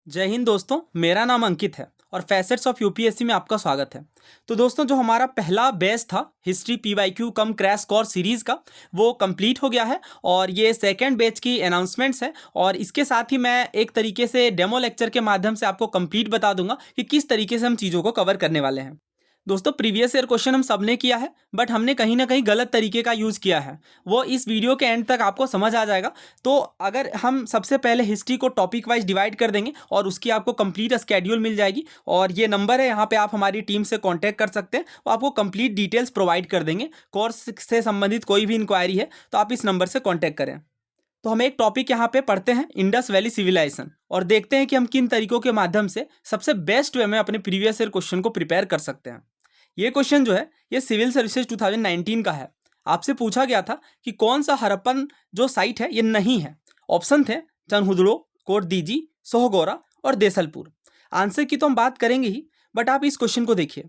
जय हिंद दोस्तों। मेरा नाम अंकित है और फैसेट्स ऑफ यूपीएससी में आपका स्वागत है। तो दोस्तों, जो हमारा पहला बैच था हिस्ट्री पीवाईक्यू कम क्रैश कोर्स सीरीज़ का, वो कंप्लीट हो गया है और ये सेकंड बैच की अनाउंसमेंट्स है। और इसके साथ ही मैं एक तरीके से डेमो लेक्चर के माध्यम से आपको कंप्लीट बता दूंगा कि किस तरीके से हम चीज़ों को कवर करने वाले हैं। दोस्तों, प्रीवियस ईयर क्वेश्चन हम सब ने किया है, बट हमने कहीं ना कहीं गलत तरीके का यूज़ किया है। वो इस वीडियो के एंड तक आपको समझ आ जाएगा। तो अगर हम सबसे पहले हिस्ट्री को टॉपिक वाइज डिवाइड कर देंगे और उसकी आपको कंप्लीट स्केड्यूल मिल जाएगी, और ये नंबर है, यहाँ पे आप हमारी टीम से कांटेक्ट कर सकते हैं। वो आपको कंप्लीट डिटेल्स प्रोवाइड कर देंगे। कोर्स से संबंधित कोई भी इंक्वायरी है तो आप इस नंबर से कॉन्टैक्ट करें। तो हम एक टॉपिक यहाँ पे पढ़ते हैं, इंडस वैली सिविलाइजेशन, और देखते हैं कि हम किन तरीकों के माध्यम से सबसे बेस्ट वे में अपने प्रीवियस ईयर क्वेश्चन को प्रिपेयर कर सकते हैं। ये क्वेश्चन जो है ये सिविल सर्विसेज 2019 का है। आपसे पूछा गया था कि कौन सा हड़प्पन जो साइट है ये नहीं है। ऑप्शन थे चनहुदड़ो, कोटदीजी, सोहगोरा और देसलपुर। आंसर की तो हम बात करेंगे ही, बट आप इस क्वेश्चन को देखिए।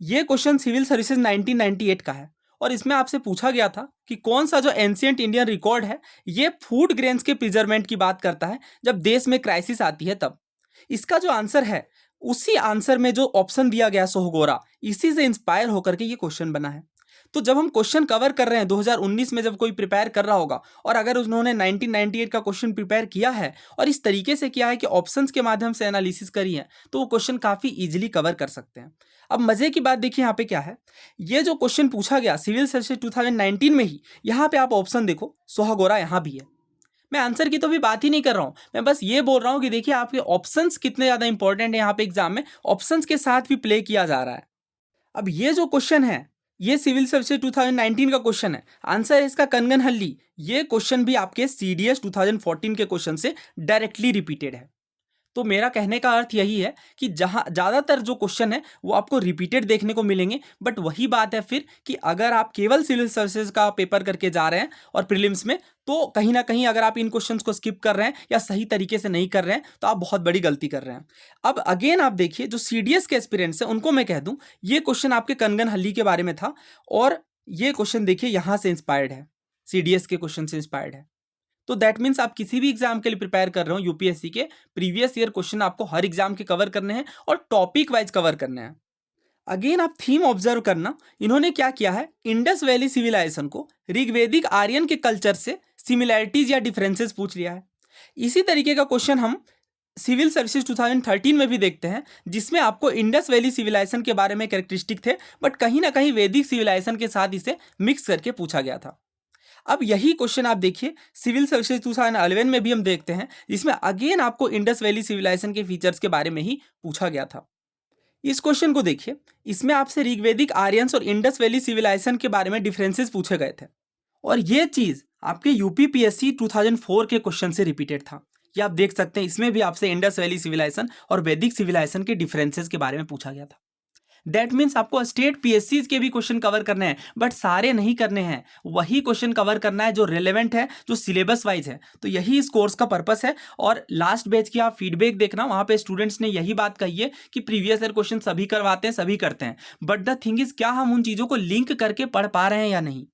ये क्वेश्चन सिविल सर्विसेज 1998 का है और इसमें आपसे पूछा गया था कि कौन सा जो एंशियंट इंडियन रिकॉर्ड है ये फूड ग्रेन्स के प्रिजर्वमेंट की बात करता है जब देश में क्राइसिस आती है तब। इसका जो आंसर है, उसी आंसर में जो ऑप्शन दिया गया सोहगोरा, इसी से इंस्पायर होकर के ये क्वेश्चन बना है। तो जब हम क्वेश्चन कवर कर रहे हैं 2019 में, जब कोई प्रिपेयर कर रहा होगा और अगर उन्होंने 1998 का क्वेश्चन प्रिपेयर किया है और इस तरीके से किया है कि ऑप्शंस के माध्यम से एनालिसिस करी है, तो वो क्वेश्चन काफ़ी इजीली कवर कर सकते हैं। अब मज़े की बात देखिए यहाँ पे क्या है। ये जो क्वेश्चन पूछा गया सिविल सर्विसेज 2019 में ही, यहाँ पे आप ऑप्शन देखो, सोहगोरा यहाँ भी है। मैं आंसर की तो भी बात ही नहीं कर रहा हूँ, मैं बस ये बोल रहा हूँ कि देखिए आपके ऑप्शंस कितने ज़्यादा इंपॉर्टेंट है। यहाँ पे एग्जाम में ऑप्शंस के साथ भी प्ले किया जा रहा है। अब ये जो क्वेश्चन है ये सिविल सर्विसेज 2019 का क्वेश्चन है। आंसर है इसका कंगनहल्ली। ये क्वेश्चन भी आपके सीडीएस 2014 के क्वेश्चन से डायरेक्टली रिपीटेड है। तो मेरा कहने का अर्थ यही है कि जहाँ ज़्यादातर जो क्वेश्चन है वो आपको रिपीटेड देखने को मिलेंगे। बट वही बात है फिर कि अगर आप केवल सिविल सर्विसेज का पेपर करके जा रहे हैं और प्रीलिम्स में, तो कहीं ना कहीं अगर आप इन क्वेश्चंस को स्किप कर रहे हैं या सही तरीके से नहीं कर रहे हैं तो आप बहुत बड़ी गलती कर रहे हैं। अब अगेन आप देखिए, जो सीडीएस के एस्पिरेंट्स हैं उनको मैं कह दूं, ये क्वेश्चन आपके कनगनहल्ली के बारे में था और ये क्वेश्चन देखिए यहाँ से इंस्पायर्ड है, सीडीएस के क्वेश्चन से इंस्पायर्ड है। तो दैट मीन्स आप किसी भी एग्जाम के लिए प्रिपेयर कर रहे हो, यूपीएससी के प्रीवियस ईयर क्वेश्चन आपको हर एग्जाम के कवर करने हैं और टॉपिक वाइज कवर करने हैं। अगेन आप थीम ऑब्जर्व करना, इन्होंने क्या किया है, इंडस वैली सिविलाइजेशन को ऋग्वेदिक आर्यन के कल्चर से सिमिलैरिटीज या डिफरेंसेस पूछ लिया है। इसी तरीके का क्वेश्चन हम सिविल सर्विसेज 2013 में भी देखते हैं, जिसमें आपको इंडस वैली सिविलाइजेशन के बारे में कैरेक्टरिस्टिक थे, बट कहीं ना कहीं वैदिक सिविलाइजेशन के साथ इसे मिक्स करके पूछा गया था। अब यही क्वेश्चन आप देखिए सिविल सर्विसेज 2011 में भी हम देखते हैं, जिसमें अगेन आपको इंडस वैली सिविलाइजेशन के फीचर्स के बारे में ही पूछा गया था। इस क्वेश्चन को देखिए, इसमें आपसे ऋग्वेदिक आर्यंस और इंडस वैली सिविलाइजेशन के बारे में डिफरेंसेस पूछे गए थे, और ये चीज आपके यूपीपीएससी 2004 के क्वेश्चन से रिपीटेड था। ये आप देख सकते हैं, इसमें भी आपसे इंडस वैली सिविलाइजेशन और वैदिक सिविलाइजेशन के डिफरेंसेस के बारे में पूछा गया था। दैट मीन्स आपको स्टेट पीएससीज के भी क्वेश्चन कवर करने हैं, बट सारे नहीं करने हैं, वही क्वेश्चन कवर करना है जो रिलेवेंट है, जो सिलेबस वाइज है। तो यही इस कोर्स का पर्पस है। और लास्ट बैच की आप फीडबैक देखना, वहाँ पे स्टूडेंट्स ने यही बात कही है कि प्रीवियस ईयर क्वेश्चन सभी करवाते हैं, सभी करते हैं, बट द थिंग इज क्या हम उन चीज़ों को लिंक करके पढ़ पा रहे हैं या नहीं।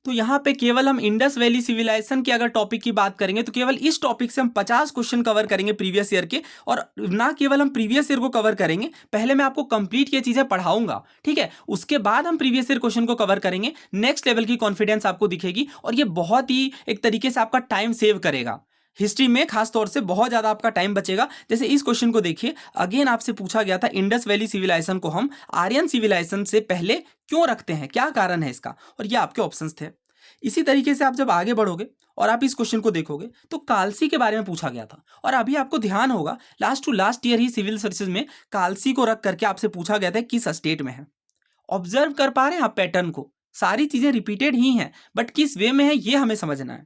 तो यहाँ पे केवल हम इंडस वैली सिविलाइजेशन के अगर टॉपिक की बात करेंगे तो केवल इस टॉपिक से हम 50 क्वेश्चन कवर करेंगे प्रीवियस ईयर के। और ना केवल हम प्रीवियस ईयर को कवर करेंगे, पहले मैं आपको कंप्लीट ये चीज़ें पढ़ाऊंगा, ठीक है, उसके बाद हम प्रीवियस ईयर क्वेश्चन को कवर करेंगे। नेक्स्ट लेवल की कॉन्फिडेंस आपको दिखेगी और ये बहुत ही एक तरीके से आपका टाइम सेव करेगा। हिस्ट्री में खास तौर से बहुत ज़्यादा आपका टाइम बचेगा। जैसे इस क्वेश्चन को देखिए, अगेन आपसे पूछा गया था इंडस वैली सिविलाइजेशन को हम आर्यन सिविलाइजेशन से पहले क्यों रखते हैं, क्या कारण है इसका, और ये आपके ऑप्शंस थे। इसी तरीके से आप जब आगे बढ़ोगे और आप इस क्वेश्चन को देखोगे तो कालसी के बारे में पूछा गया था, और अभी आपको ध्यान होगा लास्ट टू लास्ट ईयर ही सिविल सर्विसेज में कालसी को रख करके आपसे पूछा गया था किस स्टेट में है। ऑब्जर्व कर पा रहे हैं आप पैटर्न को, सारी चीजें रिपीटेड ही हैं, बट किस वे में है ये हमें समझना है।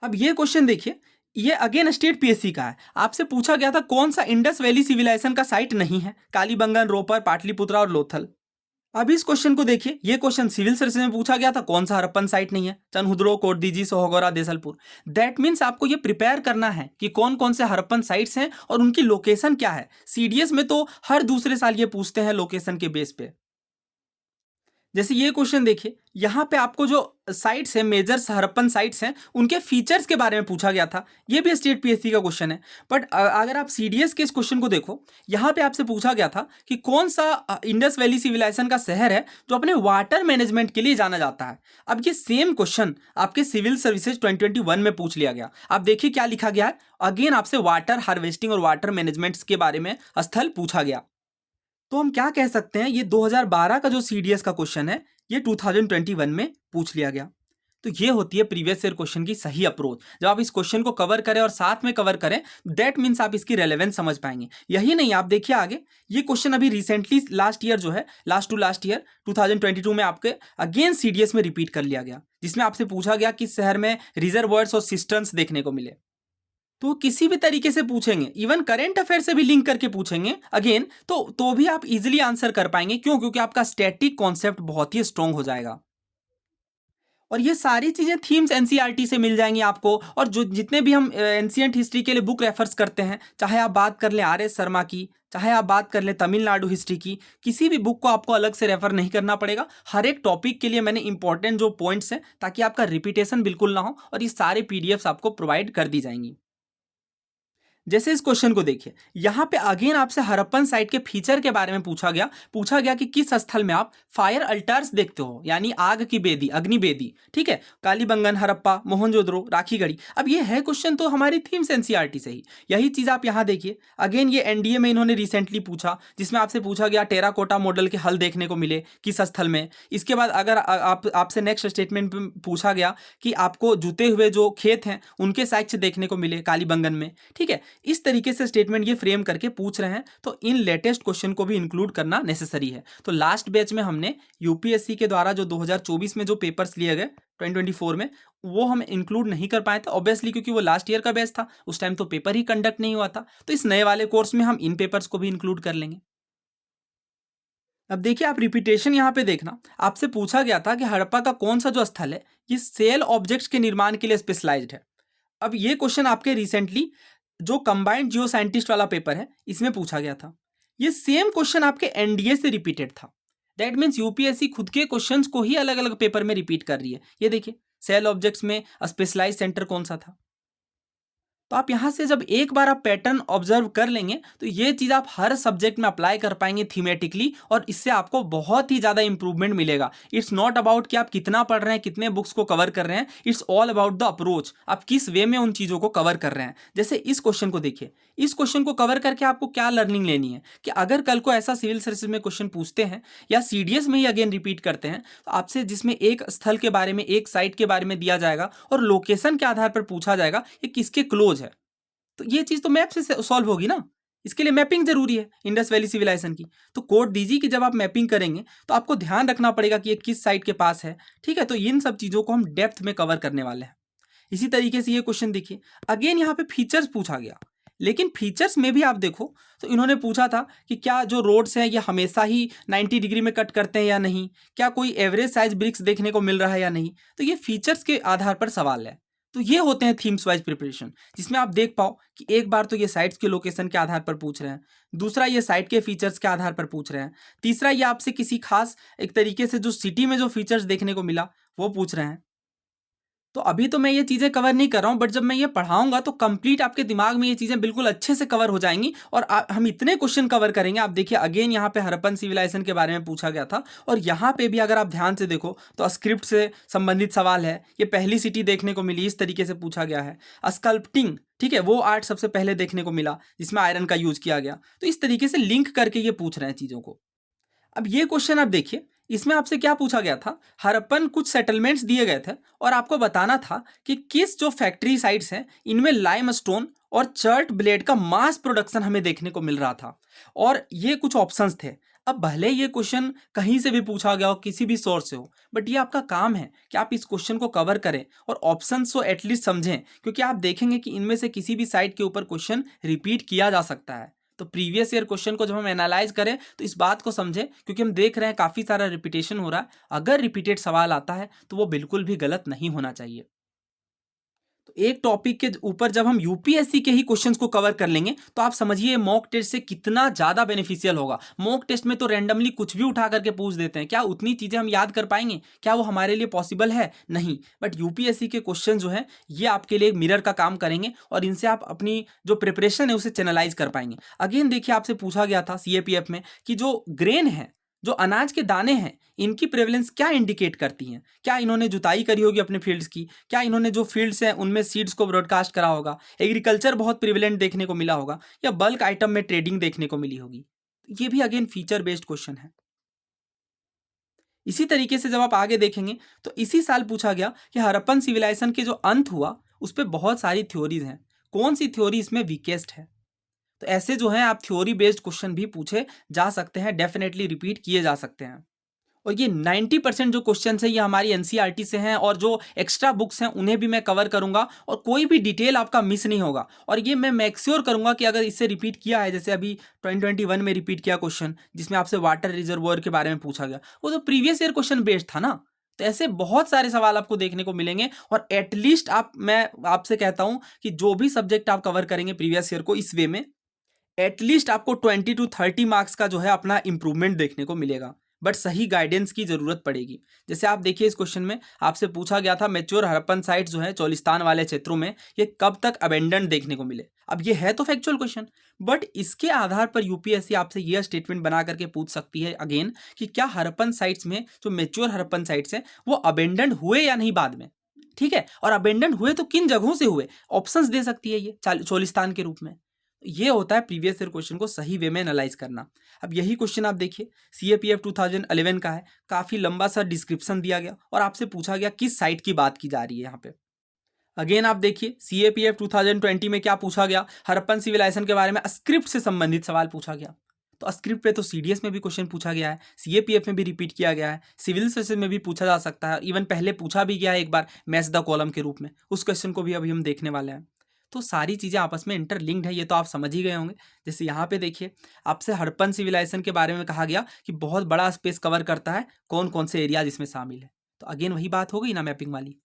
अब ये क्वेश्चन देखिए, ये अगेन स्टेट पीएससी का है। आपसे पूछा गया था कौन सा इंडस वैली सिविलाइजेशन का साइट नहीं है, कालीबंगन, रोपर, पाटलिपुत्रा और लोथल। अब इस क्वेश्चन को देखिए, ये क्वेश्चन सिविल सर्विसेज में पूछा गया था कौन सा हड़प्पन साइट नहीं है, चनहुदड़ो, कोटदीजी, सोहगोरा, देसलपुर। दैट मीन्स आपको ये प्रिपेयर करना है कि कौन कौन से हड़प्पन साइट्स हैं और उनकी लोकेशन क्या है। सीडीएस में तो हर दूसरे साल ये पूछते हैं लोकेशन के बेस पे। जैसे ये क्वेश्चन देखिए, यहाँ पे आपको जो साइट्स हैं, मेजर हड़प्पन साइट्स हैं, उनके फीचर्स के बारे में पूछा गया था। ये भी स्टेट पीएससी का क्वेश्चन है। बट अगर आप सीडीएस के इस क्वेश्चन को देखो, यहाँ पे आपसे पूछा गया था कि कौन सा इंडस वैली सिविलाइजेशन का शहर है जो अपने वाटर मैनेजमेंट के लिए जाना जाता है। अब ये सेम क्वेश्चन आपके सिविल सर्विसेज 2021 में पूछ लिया गया। आप देखिए क्या लिखा गया है, अगेन आपसे वाटर हार्वेस्टिंग और वाटर मैनेजमेंट के बारे में स्थल पूछा गया। तो हम क्या कह सकते हैं, ये 2012 का जो सीडीएस का क्वेश्चन है, ये 2021 में पूछ लिया गया। तो ये होती है प्रीवियस ईयर क्वेश्चन की सही अप्रोच। जब आप इस क्वेश्चन को कवर करें और साथ में कवर करें, दैट मीन्स आप इसकी रेलेवेंस समझ पाएंगे। यही नहीं, आप देखिए आगे, ये क्वेश्चन अभी रिसेंटली लास्ट ईयर जो है, लास्ट टू लास्ट ईयर 2022 में आपके अगेन सीडीएस में रिपीट कर लिया गया, जिसमें आपसे पूछा गया कि शहर में रिजर्वॉयर्स और सिस्टर्न्स देखने को मिले। तो किसी भी तरीके से पूछेंगे, इवन करंट अफेयर से भी लिंक करके पूछेंगे अगेन, तो भी आप इजीली आंसर कर पाएंगे। क्यों? क्योंकि आपका स्टैटिक कॉन्सेप्ट बहुत ही स्ट्रांग हो जाएगा। और ये सारी चीजें थीम्स एनसीईआरटी से मिल जाएंगी आपको। और जो जितने भी हम एंशिएंट हिस्ट्री के लिए बुक रेफर्स करते हैं, चाहे आप बात कर लें आर एस शर्मा की, चाहे आप बात कर लें तमिलनाडु हिस्ट्री की, किसी भी बुक को आपको अलग से रेफर नहीं करना पड़ेगा। हर एक टॉपिक के लिए मैंने इंपॉर्टेंट जो पॉइंट्स हैं, ताकि आपका रिपीटेशन बिल्कुल ना हो, और ये सारे पीडीएफ्स आपको प्रोवाइड कर दी जाएंगी। जैसे इस क्वेश्चन को देखिए, यहां पे अगेन आपसे हड़प्पन साइट के फीचर के बारे में पूछा गया कि किस स्थल में आप फायर अल्टार्स देखते हो, यानी आग की बेदी, अग्नि बेदी। ठीक है, कालीबंगन, हड़प्पा, मोहनजोदड़ो, राखीगढ़ी। अब ये है क्वेश्चन तो हमारी थीम्स एनसीईआरटी से ही। यही चीज आप यहां देखिए, अगेन ये एनडीए में इन्होंने रिसेंटली पूछा, जिसमें आपसे पूछा गया टेराकोटा मॉडल के हल देखने को मिले किस स्थल में। इसके बाद अगर आपसे नेक्स्ट स्टेटमेंट में पूछा गया कि आपको जुते हुए जो खेत हैं उनके साक्ष्य देखने को मिले कालीबंगन में। ठीक है, इस तरीके से स्टेटमेंट ये फ्रेम करके पूछ रहे हैं, तो इन लेटेस्ट क्वेश्चन को भी इंक्लूड करना नेसेसरी है। तो लास्ट बैच में हमने यूपीएससी के द्वारा जो 2024 में जो पेपर्स लिए गए 2024 में, वो हम इंक्लूड नहीं कर पाए थे ऑब्वियसली, क्योंकि वो लास्ट ईयर का बैच था, उस टाइम तो पेपर ही कंडक्ट नहीं हुआ था। तो इस नए वाले कोर्स में हम इन पेपर्स को भी इंक्लूड कर लेंगे। अब देखिए, आप रिपीटेशन यहाँ पे देखना, आपसे पूछा गया था कि हड़प्पा का कौन सा जो स्थल है ये सेल ऑब्जेक्ट्स के निर्माण के लिए स्पेशलाइज्ड है। अब ये क्वेश्चन आपके रिसेंटली जो कंबाइंड जियो साइंटिस्ट वाला पेपर है, इसमें पूछा गया था। ये सेम क्वेश्चन आपके एनडीए से रिपीटेड था। दैट मीन्स यूपीएससी खुद के क्वेश्चंस को ही अलग अलग पेपर में रिपीट कर रही है। ये देखिए, सेल ऑब्जेक्ट्स में स्पेशलाइज सेंटर कौन सा था। तो आप यहाँ से जब एक बार आप पैटर्न ऑब्जर्व कर लेंगे, तो ये चीज़ आप हर सब्जेक्ट में अप्लाई कर पाएंगे थीमेटिकली, और इससे आपको बहुत ही ज़्यादा इंप्रूवमेंट मिलेगा। इट्स नॉट अबाउट कि आप कितना पढ़ रहे हैं, कितने बुक्स को कवर कर रहे हैं, it's all about the approach, आप किस वे में उन चीज़ों को कवर कर रहे हैं। जैसे इस क्वेश्चन को देखिए, इस क्वेश्चन को कवर करके आपको क्या लर्निंग लेनी है कि अगर कल को ऐसा सिविल सर्विसेज में क्वेश्चन पूछते हैं, या सीडीएस में ही अगेन रिपीट करते हैं, तो आपसे जिसमें एक स्थल के बारे में, एक साइट के बारे में दिया जाएगा और लोकेशन के आधार पर पूछा जाएगा ये किसके क्लोज है, तो ये चीज़ तो मैप से सॉल्व होगी ना। इसके लिए मैपिंग जरूरी है इंडस वैली सिविलाइजेशन की। तो कोड दीजिए कि जब आप मैपिंग करेंगे तो आपको ध्यान रखना पड़ेगा कि ये किस साइट के पास है। ठीक है, तो इन सब चीज़ों को हम डेप्थ में कवर करने वाले हैं। इसी तरीके से ये क्वेश्चन देखिए, अगेन यहाँ पे फीचर्स पूछा गया, लेकिन फीचर्स में भी आप देखो तो इन्होंने पूछा था कि क्या जो रोड्स हैं ये हमेशा ही 90 डिग्री में कट करते हैं या नहीं, क्या कोई एवरेज साइज ब्रिक्स देखने को मिल रहा है या नहीं। तो ये फीचर्स के आधार पर सवाल है। तो ये होते हैं थीम्स वाइज प्रिपरेशन, जिसमें आप देख पाओ कि एक बार तो ये साइट्स के लोकेशन के आधार पर पूछ रहे हैं, दूसरा ये साइट के फीचर्स के आधार पर पूछ रहे हैं, तीसरा ये आपसे किसी खास एक तरीके से जो सिटी में जो फीचर्स देखने को मिला वो पूछ रहे हैं। तो अभी तो मैं ये चीज़ें कवर नहीं कर रहा हूँ, बट जब मैं ये पढ़ाऊंगा तो कंप्लीट आपके दिमाग में ये चीज़ें बिल्कुल अच्छे से कवर हो जाएंगी, और हम इतने क्वेश्चन कवर करेंगे। आप देखिए, अगेन यहाँ पे हड़प्पन सिविलाइजेशन के बारे में पूछा गया था, और यहाँ पे भी अगर आप ध्यान से देखो तो स्क्रिप्ट से संबंधित सवाल है। ये पहली सिटी देखने को मिली, इस तरीके से पूछा गया है। स्कल्पटिंग, ठीक है, वो आर्ट सबसे पहले देखने को मिला जिसमें आयरन का यूज किया गया। तो इस तरीके से लिंक करके ये पूछ रहे हैं चीज़ों को। अब ये क्वेश्चन आप देखिए, इसमें आपसे क्या पूछा गया था, हड़प्पन कुछ सेटलमेंट्स दिए गए थे और आपको बताना था कि किस जो फैक्ट्री साइट्स हैं इनमें लाइमस्टोन और चर्ट ब्लेड का मास प्रोडक्शन हमें देखने को मिल रहा था, और ये कुछ ऑप्शंस थे। अब भले ये क्वेश्चन कहीं से भी पूछा गया हो, किसी भी सोर्स से हो, बट ये आपका काम है कि आप इस क्वेश्चन को कवर करें और ऑप्शंस को एटलीस्ट समझें, क्योंकि आप देखेंगे कि इनमें से किसी भी साइट के ऊपर क्वेश्चन रिपीट किया जा सकता है। तो प्रीवियस ईयर क्वेश्चन को जब हम एनालाइज करें तो इस बात को समझें, क्योंकि हम देख रहे हैं काफ़ी सारा रिपीटेशन हो रहा है। अगर रिपीटेड सवाल आता है तो वो बिल्कुल भी गलत नहीं होना चाहिए। एक टॉपिक के ऊपर जब हम यूपीएससी के ही क्वेश्चंस को कवर कर लेंगे तो आप समझिए मॉक टेस्ट से कितना ज़्यादा बेनिफिशियल होगा। मॉक टेस्ट में तो रैंडमली कुछ भी उठा करके पूछ देते हैं, क्या उतनी चीज़ें हम याद कर पाएंगे? क्या वो हमारे लिए पॉसिबल है? नहीं। बट यूपीएससी के क्वेश्चन जो है ये आपके लिए एक मिरर का काम करेंगे और इनसे आप अपनी जो प्रिपरेशन है उसे चैनलाइज कर पाएंगे। अगेन देखिए, आपसे पूछा गया था सीएपीएफ में कि जो ग्रेन है, जो अनाज के दाने हैं, इनकी प्रेवलेंस क्या इंडिकेट करती हैं? क्या इन्होंने जुताई करी होगी अपने फील्ड्स की? क्या इन्होंने जो फील्ड्स हैं उनमें सीड्स को ब्रॉडकास्ट करा होगा? एग्रीकल्चर बहुत प्रिविलेंट देखने को मिला होगा, या बल्क आइटम में ट्रेडिंग देखने को मिली होगी? ये भी अगेन फीचर बेस्ड क्वेश्चन है। इसी तरीके से जब आप आगे देखेंगे तो इसी साल पूछा गया कि हड़प्पन सिविलाइजेशन के जो अंत हुआ उस पर बहुत सारी थ्योरीज हैं, कौन सी थ्योरी इसमें वीकेस्ट है? तो ऐसे जो है आप थ्योरी बेस्ड क्वेश्चन भी पूछे जा सकते हैं, डेफिनेटली रिपीट किए जा सकते हैं। और ये 90% जो क्वेश्चन है ये हमारी एनसीईआरटी से हैं, और जो एक्स्ट्रा बुक्स हैं उन्हें भी मैं कवर करूंगा और कोई भी डिटेल आपका मिस नहीं होगा। और ये मैं मेक श्योर करूंगा कि अगर इससे रिपीट किया है, जैसे अभी 2021 में रिपीट किया क्वेश्चन जिसमें आपसे वाटर रिजर्वोयर के बारे में पूछा गया, वो तो प्रीवियस ईयर क्वेश्चन बेस्ड था ना। तो ऐसे बहुत सारे सवाल आपको देखने को मिलेंगे। और एटलीस्ट मैं आपसे कहता हूं कि जो भी सब्जेक्ट आप कवर करेंगे प्रीवियस ईयर को इस वे में, एटलीस्ट आपको 20 to 30 मार्क्स का जो है अपना इंप्रूवमेंट देखने को मिलेगा। बट सही गाइडेंस की जरूरत पड़ेगी। जैसे आप देखिए, इस क्वेश्चन में आपसे पूछा गया था मेच्योर हड़प्पन साइट जो है चोलिस्तान वाले क्षेत्रों में ये कब तक अबेंडन देखने को मिले। अब ये है तो फैक्चुअल क्वेश्चन, बट इसके आधार पर यूपीएससी आपसे यह स्टेटमेंट बना करके पूछ सकती है अगेन कि क्या हड़प्पन साइट्स में जो मेच्योर हड़प्पन साइट्स हैं वो अबेंडन हुए या नहीं बाद में। ठीक है, और अबेंडन हुए तो किन जगहों से हुए, ऑप्शंस दे सकती है ये चोलिस्तान के रूप में। ये होता है प्रीवियस ईयर क्वेश्चन को सही वे में एनालाइज करना। अब यही क्वेश्चन आप देखिए सीएपीएफ 2011 का है, काफी लंबा सा डिस्क्रिप्शन दिया गया और आपसे पूछा गया किस साइट की बात की जा रही है यहाँ पे। अगेन आप देखिए सीएपीएफ 2020 में क्या पूछा गया, हड़प्पन सिविलाइजेशन के बारे में स्क्रिप्ट से संबंधित सवाल पूछा गया। तो स्क्रिप्ट पे तो सीडीएस में भी क्वेश्चन पूछा गया है, सीएपीएफ में भी रिपीट किया गया है, सिविल सर्विसेज में भी पूछा जा सकता है, इवन पहले पूछा भी गया है एक बार मैच द कॉलम के रूप में। उस क्वेश्चन को भी अभी हम देखने वाले हैं। तो सारी चीज़ें आपस में इंटरलिंक्ड है, ये तो आप समझ ही गए होंगे। जैसे यहाँ पे देखिए, आपसे हड़प्पन सिविलाइजेशन के बारे में कहा गया कि बहुत बड़ा स्पेस कवर करता है, कौन कौन से एरियाज इसमें शामिल है। तो अगेन वही बात हो गई ना मैपिंग वाली।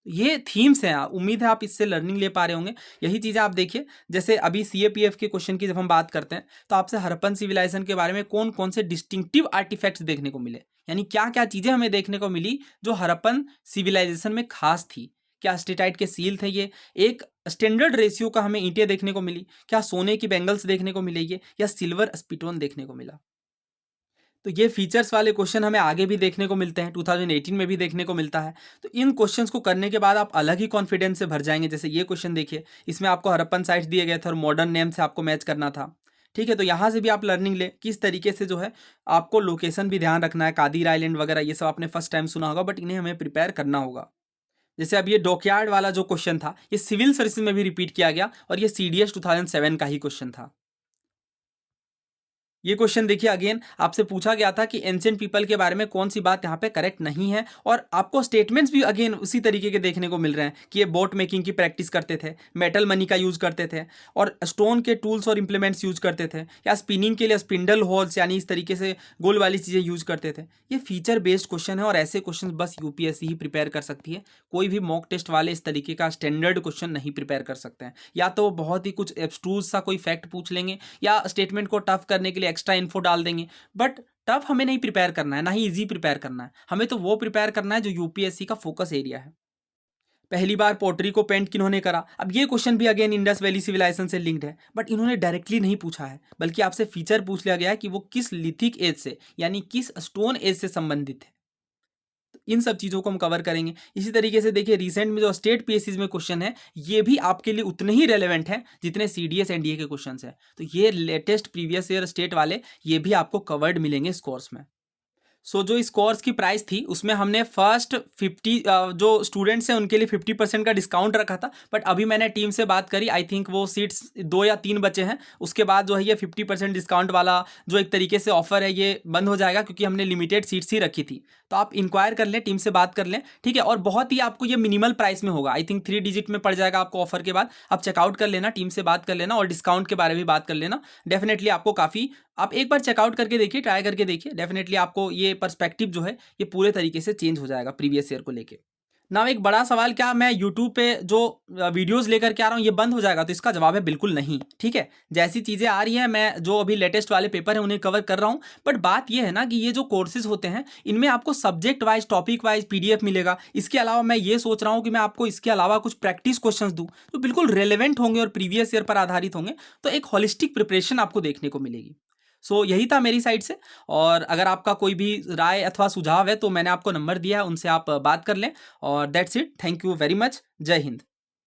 ये थीम्स हैं, उम्मीद है आप इससे लर्निंग ले पा रहे होंगे। यही चीज़ें आप देखिए, जैसे अभी सीएपीएफ के क्वेश्चन की जब हम बात करते हैं तो आपसे हड़प्पन सिविलाइजेशन के बारे में कौन कौन से डिस्टिंक्टिव आर्टिफैक्ट्स देखने को मिले, यानी क्या क्या चीज़ें हमें देखने को मिली जो हड़प्पन सिविलाइजेशन में खास थी। क्या स्टेटाइट के सील थे ये, एक स्टैंडर्ड रेशियो का हमें ईंटें देखने को मिली, क्या सोने की बैंगल्स देखने को मिलेगी, या सिल्वर स्पिटोन देखने को मिला। तो ये फीचर्स वाले क्वेश्चन हमें आगे भी देखने को मिलते हैं, 2018 में भी देखने को मिलता है। तो इन क्वेश्चंस को करने के बाद आप अलग ही कॉन्फिडेंस से भर जाएंगे। जैसे ये क्वेश्चन देखिए, इसमें आपको हड़प्पन साइट्स दिए गए थे और मॉडर्न नेम से आपको मैच करना था। ठीक है, तो यहाँ से भी आप लर्निंग ले किस तरीके से जो है आपको लोकेशन भी ध्यान रखना है, कादिर आइलैंड वगैरह ये सब आपने फर्स्ट टाइम सुना होगा, बट इन्हें हमें प्रिपेयर करना होगा। जैसे अब ये डॉकयार्ड वाला जो क्वेश्चन था ये सिविल सर्विसेज में भी रिपीट किया गया और ये सीडीएस 2007 का ही क्वेश्चन था। ये क्वेश्चन देखिए, अगेन आपसे पूछा गया था कि एंशिएंट पीपल के बारे में कौन सी बात यहाँ पे करेक्ट नहीं है, और आपको स्टेटमेंट्स भी अगेन उसी तरीके के देखने को मिल रहे हैं कि ये बोट मेकिंग की प्रैक्टिस करते थे, मेटल मनी का यूज करते थे, और स्टोन के टूल्स और इंप्लीमेंट्स यूज करते थे, या स्पिनिंग के लिए स्पिंडल होल्स यानी इस तरीके से गोल वाली चीज़ें यूज करते थे। ये फीचर बेस्ड क्वेश्चन है और ऐसे क्वेश्चन बस यूपीएससी ही प्रिपेयर कर सकती है। कोई भी मॉक टेस्ट वाले इस तरीके का स्टैंडर्ड क्वेश्चन नहीं प्रिपेयर कर सकते हैं। या तो वो बहुत ही कुछ एब्स्ट्रूज सा कोई फैक्ट पूछ लेंगे, या स्टेटमेंट को टफ करने के लिए एक्स्ट्रा इन्फो डाल देंगे। बट टफ हमें नहीं प्रिपेयर करना है, ना ही इजी प्रिपेयर करना है। हमें तो वो प्रिपेयर करना है जो यूपीएससी का फोकस एरिया है। पहली बार पोट्री को पेंट किन्होंने करा, अब ये क्वेश्चन भी अगेन इंडस वैली सिविलाइजेशन से लिंक्ड है, बट इन्होंने डायरेक्टली नहीं पूछा है, बल्कि आपसे फीचर पूछ लिया गया है कि वो किस लिथिक एज से यानी किस स्टोन एज से संबंधित है। तो इन सब चीज़ों को हम कवर करेंगे। इसी तरीके से देखिए, रिसेंट में जो स्टेट पीएससीज में क्वेश्चन है ये भी आपके लिए उतने ही रेलेवेंट हैं जितने सीडीएस एनडीए के क्वेश्चन है। तो ये लेटेस्ट प्रीवियस ईयर स्टेट वाले ये भी आपको कवर्ड मिलेंगे इस कोर्स में। जो इस कोर्स की प्राइस थी उसमें हमने फर्स्ट 50 जो स्टूडेंट्स हैं उनके लिए 50% का डिस्काउंट रखा था, बट अभी मैंने टीम से बात करी, आई थिंक वो सीट्स 2 या 3 बचे हैं। उसके बाद जो है ये 50% डिस्काउंट वाला जो एक तरीके से ऑफर है ये बंद हो जाएगा, क्योंकि हमने लिमिटेड सीट्स ही रखी थी। तो आप इंक्वायर कर लें, टीम से बात कर लें, ठीक है। और बहुत ही आपको ये मिनिमल प्राइस में होगा, आई थिंक 3 डिजिट में पड़ जाएगा आपको ऑफर के बाद। आप चेकआउट कर लेना, टीम से बात कर लेना और डिस्काउंट के बारे में बात कर लेना। डेफिनेटली आपको काफ़ी, आप एक बार चेकआउट करके देखिए, ट्राई करके देखिए, डेफिनेटली आपको ये पर्सपेक्टिव जो है ये पूरे तरीके से चेंज हो जाएगा प्रीवियस ईयर को लेके। ना एक बड़ा सवाल, क्या मैं यूट्यूब पे जो वीडियोस लेकर के आ रहा हूँ ये बंद हो जाएगा? तो इसका जवाब है बिल्कुल नहीं। ठीक है, जैसी चीज़ें आ रही हैं मैं जो अभी लेटेस्ट वाले पेपर हैं उन्हें कवर कर रहा हूँ। बट बात ये है ना कि ये जो कोर्सेज होते हैं इनमें आपको subject wise topic wise PDF मिलेगा। इसके अलावा मैं ये सोच रहा हूँ कि मैं आपको इसके अलावा कुछ प्रैक्टिस क्वेश्चंस दूँ जो बिल्कुल रेलेवेंट होंगे और प्रीवियस ईयर पर आधारित होंगे। तो एक होलिस्टिक प्रिपरेशन आपको देखने को मिलेगी। यही था मेरी साइड से। और अगर आपका कोई भी राय अथवा सुझाव है तो मैंने आपको नंबर दिया है, उनसे आप बात कर लें। और that's it, thank you very much, जय हिंद।